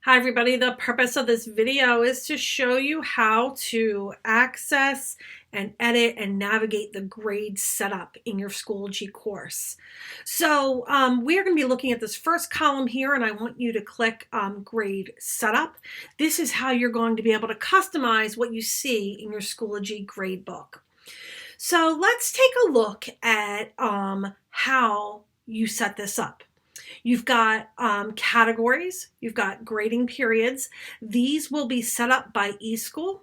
Hi everybody, the purpose of this video is to show you how to access and edit and navigate the grade setup in your Schoology course. So we're going to be looking at this first column here, and I want you to click grade setup. This is how you're going to be able to customize what you see in your Schoology gradebook. So let's take a look at how you set this up. You've got categories, you've got grading periods. These will be set up by eSchool.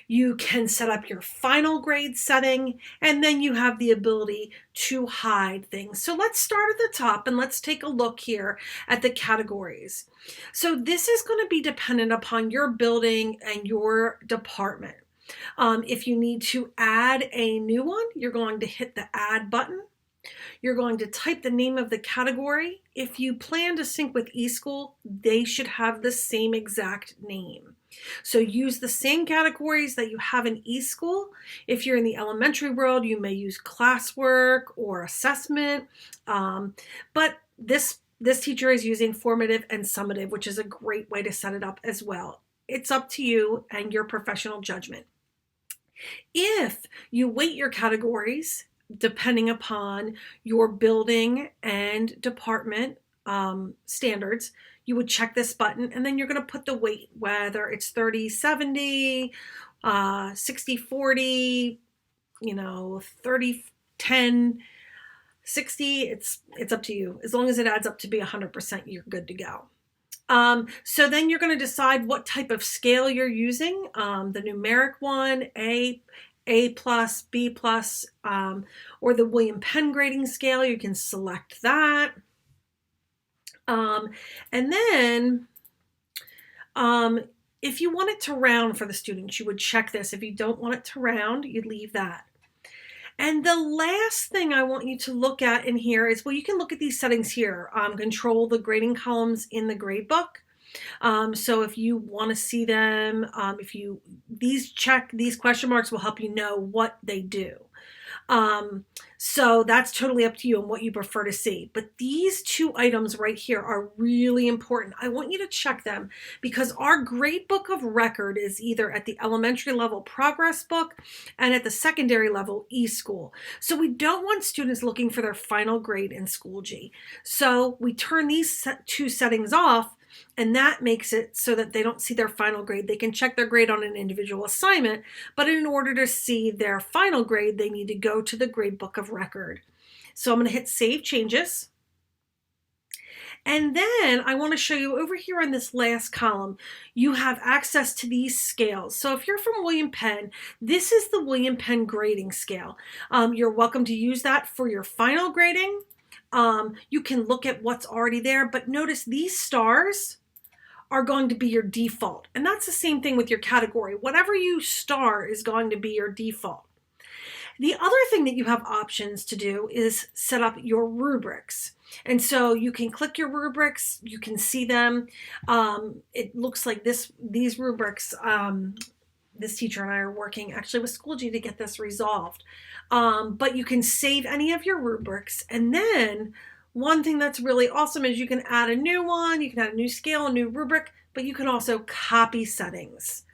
You can set up your final grade setting, and then you have the ability to hide things. So let's start at the top and let's take a look here at the categories. So this is going to be dependent upon your building and your department. If you need to add a new one, you're going to hit the add button. You're going to type the name of the category. If you plan to sync with eSchool, they should have the same exact name. So use the same categories that you have in eSchool. If you're in the elementary world, you may use classwork or assessment. But this teacher is using formative and summative, which is a great way to set it up as well. It's up to you and your professional judgment. If you weight your categories depending upon your building and department standards, you would check this button, and then you're going to put the weight, whether it's 30-70, 60-40, 30-10, 60. It's up to you. As long as it adds up to be 100%, you're good to go. So then you're going to decide what type of scale you're using. The numeric one, A plus, B plus, or the William Penn grading scale, you can select that. And then if you want it to round for the students, you would check this. If you don't want it to round, you'd leave that. And the last thing I want you to look at in here is, well, you can look at these settings here. Control the grading columns in the gradebook. So if you want to see them, these question marks will help you know what they do. So that's totally up to you and what you prefer to see. But these two items right here are really important. I want you to check them because our grade book of record is either at the elementary level progress book and at the secondary level eSchool. So we don't want students looking for their final grade in Schoology. So we turn these two settings off, and that makes it so that they don't see their final grade. They can check their grade on an individual assignment, but in order to see their final grade, they need to go to the grade book of record. So I'm going to hit Save Changes. And then I want to show you over here in this last column, you have access to these scales. So if you're from William Penn, this is the William Penn grading scale. You're welcome to use that for your final grading. You can look at what's already there, but notice these stars are going to be your default. And that's the same thing with your category. Whatever you star is going to be your default. The other thing that you have options to do is set up your rubrics. And so you can click your rubrics, you can see them. It looks like these rubrics, this teacher and I are working actually with Schoology to get this resolved. But you can save any of your rubrics, and then one thing that's really awesome is you can add a new one, you can add a new scale, a new rubric, but you can also copy settings.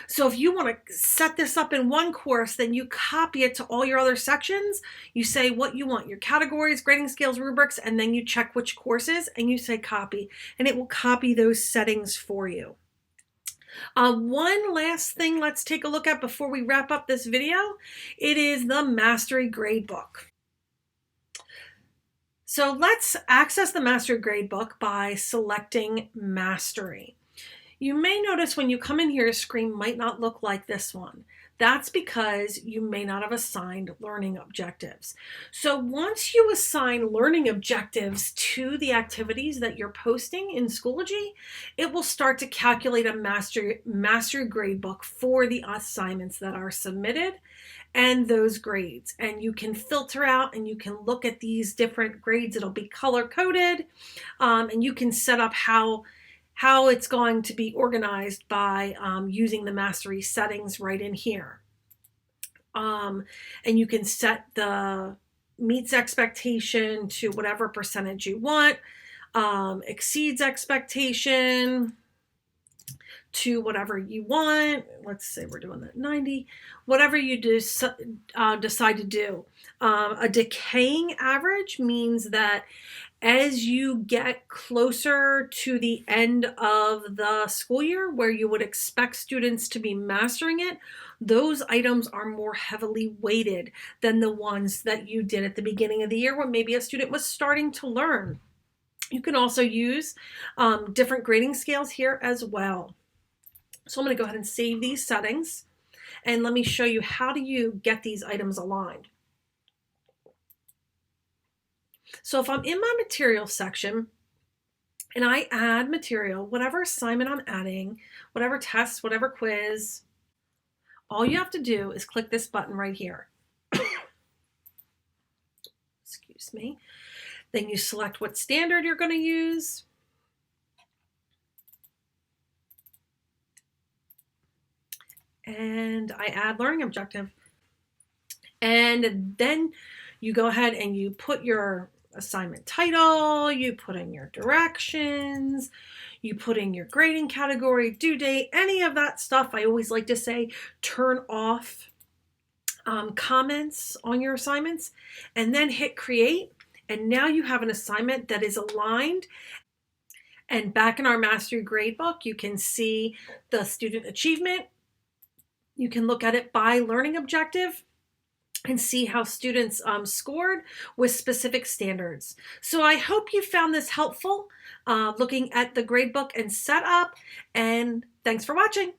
So if you want to set this up in one course, then you copy it to all your other sections. You say what you want, your categories, grading scales, rubrics, and then you check which courses and you say copy, and it will copy those settings for you. One last thing let's take a look at before we wrap up this video. It is the Mastery Gradebook. So let's access the Mastery Gradebook by selecting Mastery. You may notice when you come in here, your screen might not look like this one. That's because you may not have assigned learning objectives. So once you assign learning objectives to the activities that you're posting in Schoology, it will start to calculate a mastery gradebook for the assignments that are submitted and those grades. And you can filter out and you can look at these different grades. It'll be color coded, and you can set up how it's going to be organized by using the mastery settings right in here. And you can set the meets expectation to whatever percentage you want, exceeds expectation, to whatever you want. Let's say we're doing that 90, whatever you decide to do. A decaying average means that as you get closer to the end of the school year, where you would expect students to be mastering it, those items are more heavily weighted than the ones that you did at the beginning of the year when maybe a student was starting to learn. You can also use different grading scales here as well. So I'm going to go ahead and save these settings, and let me show you how do you get these items aligned. So if I'm in my material section and I add material, whatever assignment I'm adding, whatever test, whatever quiz, all you have to do is click this button right here. Excuse me. Then you select what standard you're going to use. And I add learning objective. And then you go ahead and you put your assignment title, you put in your directions, you put in your grading category, due date, any of that stuff. I always like to say, turn off comments on your assignments, and then hit create. And now you have an assignment that is aligned. And back in our Mastery Gradebook, you can see the student achievement. You can look at it by learning objective and see how students scored with specific standards. So I hope you found this helpful, looking at the gradebook and setup, and thanks for watching.